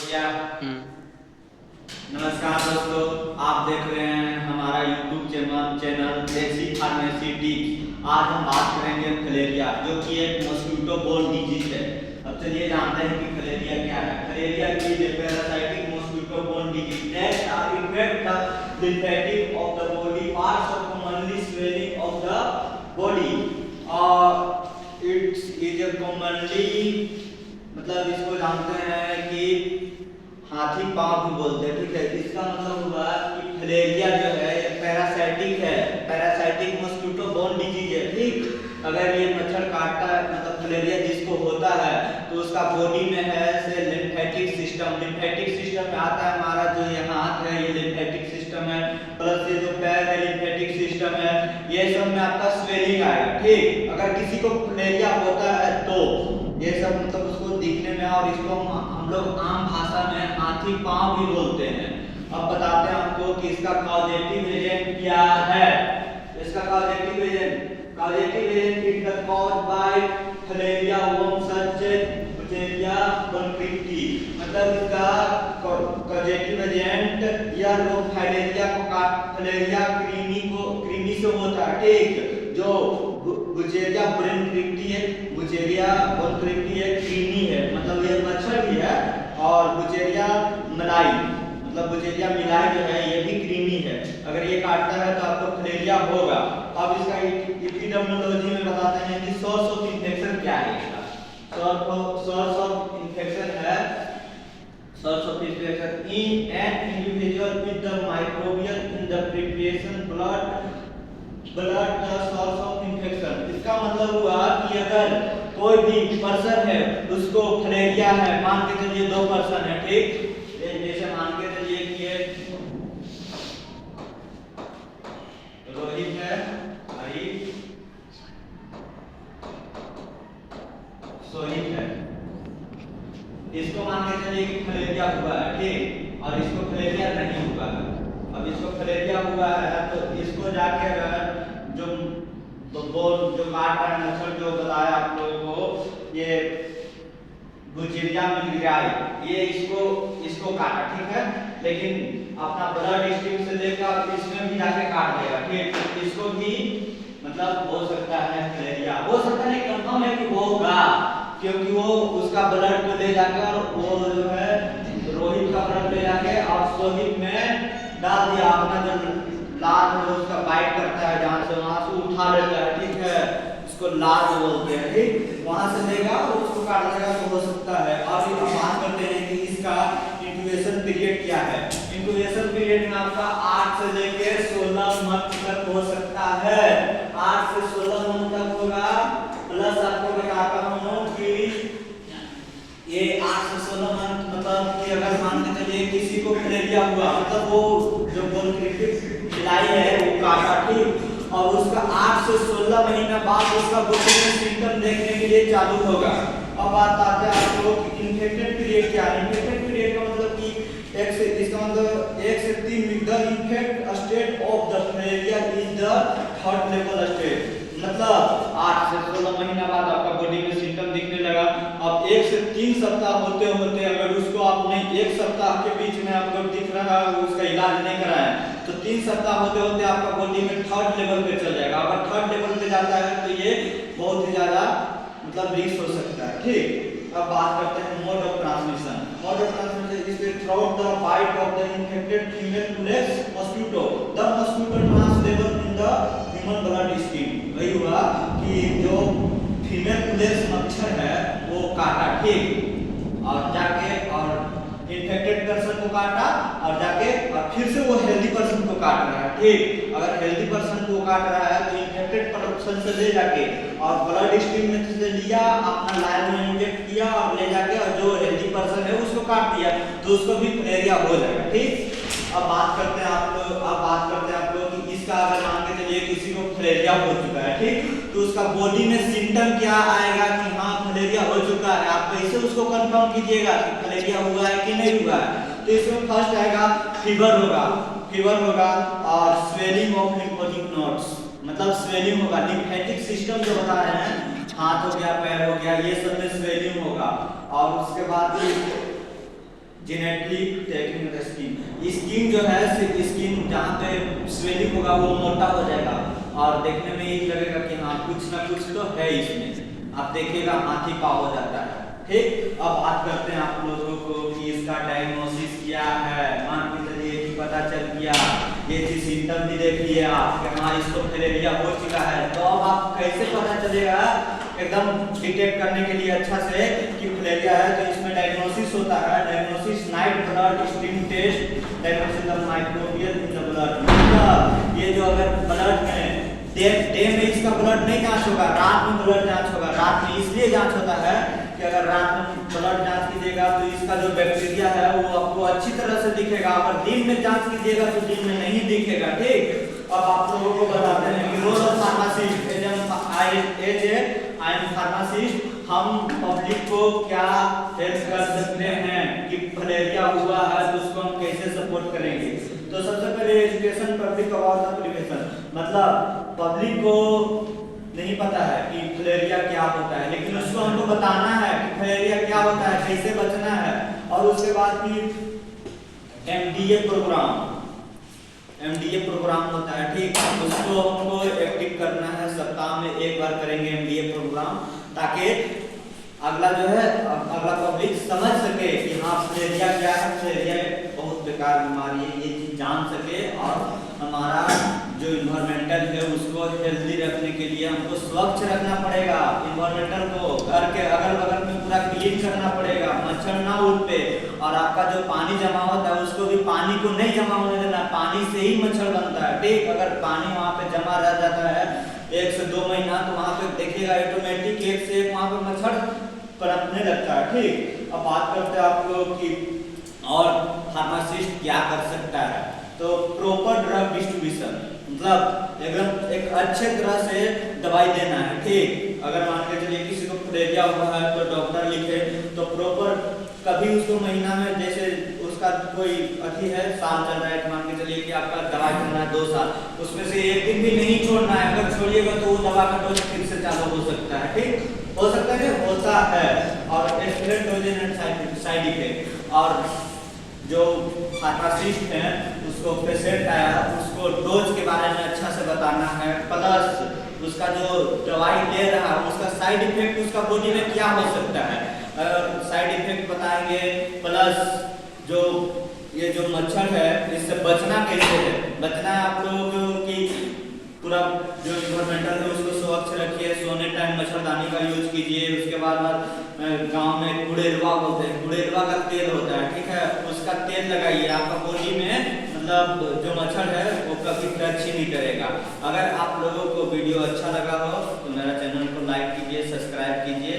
क्या? नमस्कार दोस्तों, आप देख रहे हैं हमारा YouTube चैनल देसी फार्मेसी टिप्स। आज हम बात करेंगे फलेरिया, जो कि एक मॉस्किटो बोर्न डिजीज है। अब चलिए जानते हैं कि फलेरिया क्या है। Filaria is a parasitic mosquito borne disease that are effect the lymphatic of the body parts of commonly swelling of the body और इट्स इज ए कॉमनली, मतलब इसको जानते हैं कि हाथी पांव भी बोलते हैं, ठीक है। इसका मतलब हुआ कि फलेरिया जो है ये पैरासाइटिक है, पैरासाइटिक मॉस्किटो बोर्न डिजीज है, ठीक। अगर ये मच्छर काटता है, मतलब फलेरिया जिसको होता है, तो उसका बॉडी में है से लिम्फेटिक सिस्टम में आता है। हमारा जो ये हाथ है ये लिम्फेटिक सिस्टम है, प्लस ये जो पैर है लिम्फेटिक सिस्टम है, ये सब में आपका स्वेलिंग आएगा, ठीक। अगर किसी को फलेरिया होता है तो ये सब मतलब उसको दिखने में, और इसको हम लोग आम भाषा में हाथी पांव भी बोलते हैं। अब बताते हैं आपको कि इसका कॉजेटिव एजेंट क्या है। इसका causative agent is the cause by filaria worm such as Wuchereria कॉन्फ्लिक्टी, मतलब इसका कॉजेटिव एजेंट या रोग फलेरिया कृमि से होता है, ठीक। जो बुचेरिया कॉन्फ्लिक्टी है, कृमि है, मतलब ये मच्छर भी है, और बुचेरिया मलाई, मतलब बुचेरिया मिलाई जो है ये भी कृमि है। अगर ये काटता है तो आपको फलेरिया होगा। अब इसका एपिडेमियोलॉजी में बताते हैं कि सोर्स ऑफ इन्फेक्शन क्या है। इसका source of infection in an individual with the microbial in the preparation blood the source of infection. इसका मतलब हुआ कि अगर कोई भी पर्सन है उसको फलेरिया है, मान के चलिए 2 पर्सन है, ठीक। जैसे मान के चलिए कि ये रोहित है, सोहित है, इसको मान के चलिए कि फलेरिया हुआ है, ठीक, और इसको फलेरिया नहीं हुआ है। अब इसको फलेरिया हुआ है तो इसको जाके अगर जो काट रहा है मच्छर, जो बताया आप लोगों को, ये बुचेरिया मिलग्राई, ये इसको काटा, ठीक है। लेकिन अपना ब्लड स्ट्रीम से लेकर इसमें भी जाके काट देगा, ठीक। इसको भी मतलब हो सकता है फलेरिया, हो सकता है, कंफर्म है कि होगा, क्योंकि वो उसका ब्लड को ले जाकर, और वो जो है रोहित का ब्लड ले जाके और सोहित में डाल दिया। अपना जो लार में उसका बाइट करता है, जहाँ से वहां से उठा लेता है, ठीक है, इसको लार बोलते हैं, ठीक। वहां से लेगा और उसको काट देगा तो हो सकता है। और हम बात करते हैं कि इसका इंक्यूबेशन पीरियड क्या है। इंक्यूबेशन पीरियड में आपका 8 से लेकर 16 मंथ तक हो सकता है, 8 से 16 मंथ तक होगा। प्लस आपको बताता हूँ कि ये 8 से 16 मंथ, मतलब कि अगर मान के चलिए किसी को फलेरिया हुआ, मतलब वो जो कॉन्फ्लिक्टिव मिलाई है वो काटा, ठीक, और उसका 8 से 16 महीना बाद उसका बॉडी में सिम्टम देखने के लिए चालू होगा। अब बात आते हैं आप लोगों की इन्फेक्टेड पीरियड क्या है। इन्फेक्टेड पीरियड का मतलब कि इसका मतलब 1 से 3 week the infect state of the filaria is the third level state, मतलब 8 से 16 महीना बाद आपका बॉडी में सिम्टम दिखने लगा। अब 1 से 3 सप्ताह होते होते अगर उसको आपने 1 सप्ताह के बीच में आपको दिख रहा है, उसका इलाज नहीं कराया, तो 3 सप्ताह होते होते आपका बॉडी में थर्ड लेवल पे चल जाएगा। अगर थर्ड लेवल पे जाता है तो ये बहुत ही ज्यादा मतलब रिस्क हो सकता है, ठीक। अब बात करते हैं mode of transmission. Mode of transmission is through the bite of the infected female pulex mosquito, the mosquito transferable in the human blood stream. वही हुआ कि जो फीमेल पुलेक्स मच्छर है वो काटा, ठीक, और जाके और इन्फेक्टेड पर्सन को काटा, और जाके और फिर से वो हेल्दी पर्सन को काट रहा है, ठीक। अगर हेल्दी पर्सन को काट रहा है तो इन्फेक्टेड पर्सन से ले जाके और ब्लड स्ट्रीम में से लिया, अपना लाइन में इंजेक्ट किया और ले जाके, और जो हेल्दी पर्सन है उसको काट दिया, तो उसको भी फलेरिया हो जाएगा, ठीक। अब बात करते हैं आप लोग कि इसका अगर मान के चलिए किसी को फलेरिया हो चुका है, ठीक, तो उसका बॉडी में सिम्टम क्या आएगा कि हाँ फलेरिया हो चुका है। आप कैसे उसको कंफर्म कीजिएगा कि फलेरिया हुआ है कि नहीं हुआ है। तो इसमें फर्स्ट आएगा फीवर होगा और स्वेलिंग ऑफ लिम्फोटिक नोड्स, मतलब स्वेलिंग होगा। लिम्फेटिक सिस्टम जो बता रहे हैं, हाथ हो गया, पैर हो गया, ये सब में स्वेलिंग होगा। और उसके बाद genetically taking the skin. Skin जो है, स्किन जहाँ पे स्वेलिंग होगा वो मोटा हो जाएगा और देखने में ये लगेगा कि हाँ कुछ ना कुछ तो है इसमें। आप देखिएगा हाथी पाँव हो जाता है। ठीक, अब बात करते हैं आप लोगों को कि इसका डायग्नोसिस क्या है। मान के चलिए कि पता चल गया, ये चीज सिम्टम भी देख लिए आप कि हाँ इसको फिलेरिया हो चुका है, तो अब आप कैसे पता चलेगा एकदम डिटेक्ट करने के लिए अच्छा से कि फिलेरिया है। तो इसमें डायग्नोसिस होता है, diagnosis night blood stream test, diagnosis of microbial in the blood. मतलब ये जो अगर ब्लड में डे में इसका ब्लड नहीं जांच होगा, रात में ब्लड जांच होगा। रात में इसलिए जांच होता है कि अगर रात में ब्लड जांच कीजिएगा तो इसका जो बैक्टीरिया है वो आपको अच्छी तरह से दिखेगा। अगर दिन में जांच कीजिएगा तो दिन में नहीं दिखेगा। ठीक, अब आप लोगों को बताते हैं कि role of pharmacist as I am pharmacist, हम पब्लिक को क्या हेल्प कर सकते हैं कि फिलेरिया हुआ है तो उसको हम कैसे सपोर्ट करेंगे। तो सबसे पहले education public about the prevention, मतलब पब्लिक को नहीं पता है कि फिलेरिया क्या होता है, लेकिन उसको हमको बताना है कि फिलेरिया क्या होता है, कैसे बचना है। और उसके बाद फिर एमडीए प्रोग्राम होता है। ठीक, उसको हमको एक्टिव करना है, सप्ताह में एक बार करेंगे एमडीए प्रोग्राम, ताकि अगला जो है अगला पब्लिक समझ सके कि हाँ फिलेरिया क्या है, फिलेरिया बहुत बेकार बीमारी है, ये चीज जान सके। और हमारा जो इन्वायरमेंटल है उसको हेल्दी रखने के लिए हमको स्वच्छ रखना पड़ेगा। इन्वायरमेंटल को घर के अगल बगल में पूरा क्लीन करना पड़ेगा, मच्छर ना उठे। और आपका जो पानी जमा होता है उसको भी पानी को नहीं जमा होने देना, पानी से ही मच्छर बनता है। ठीक, अगर पानी वहाँ पे जमा रह जाता है 1 से 2 महीना तो वहाँ पे देखिएगा ऑटोमेटिक 1 से 1 वहाँ पे मच्छर पनपने लगता है। ठीक, अब बात करते हैं आप लोग की और फार्मासिस्ट क्या कर सकता है। तो प्रॉपर ड्रग डिस्ट्रीब्यूशन, मतलब एकदम एक अच्छे तरह से दवाई देना है। ठीक, अगर मान के चलिए किसी को फिलेरिया हुआ है तो डॉक्टर लिखे तो प्रॉपर कभी उसको महीना में, जैसे उसका कोई अति है साल चल रहा है, मान के चलिए कि आपका दवाई चल रहा है 2 साल, उसमें से एक दिन भी नहीं छोड़ना है। अगर छोड़िएगा तो वो दवा का डोज फिर से चालू हो सकता है। ठीक, हो सकता है कि होता है। और accident doses and side effect, और जो फार्मासिस्ट हैं उसको पेशेंट आया उसको डोज के बारे में अच्छा से बताना है, प्लस उसका जो दवाई ले रहा है उसका साइड इफेक्ट उसका बॉडी में क्या हो सकता है, साइड इफेक्ट बताएंगे। प्लस जो ये जो मच्छर है इससे बचना कैसे है, बचना है आप लोगों को कि पूरा जो इन्वायरमेंटल है उसको स्वच्छ रखिए, सोने टाइम मच्छरदानी का यूज कीजिए। उसके बाद गांव में कुड़ेलवा बोलते हैं, कुड़ेलवा का तेल होता है। ठीक है, उसका तेल लगाइए, आपका बॉडी में मतलब जो मच्छर है वो कभी टच ही नहीं करेगा। अगर आप लोगों को वीडियो अच्छा लगा हो तो मेरा चैनल को लाइक कीजिए, सब्सक्राइब कीजिए।